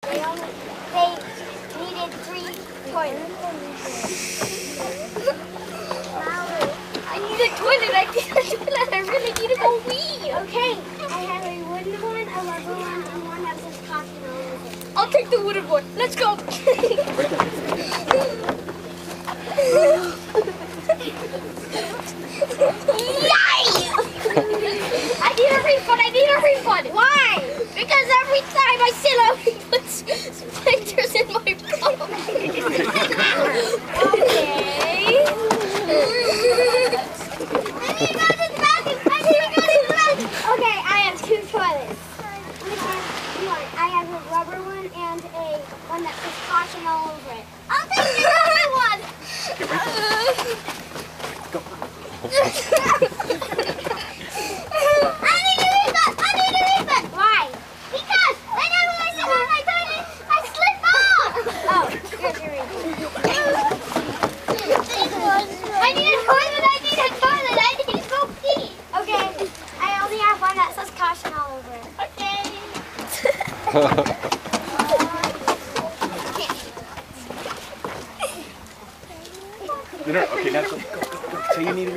They needed 3 toilets. I need a toilet. I need a toilet. I really need to go wee. Okay, I have a wooden one, a rubber one, and one that says caution over it. I'll take the wooden one. Let's go. I need a refund. I need a refund. Why? Because every time I sit up, he puts splinters in my mouth. Okay. Okay, I have 2 toilets. I have a rubber one and a one that says caution all over it. I'll take the rubber one. I need a refund! I need a refund! Why? Because whenever I sit on my toilet, I slip off! Oh, here's your refund. I need a toilet. I need a toilet. I need to go pee. Okay, I only have one that says caution all over it. Okay. Okay, now go. So you need a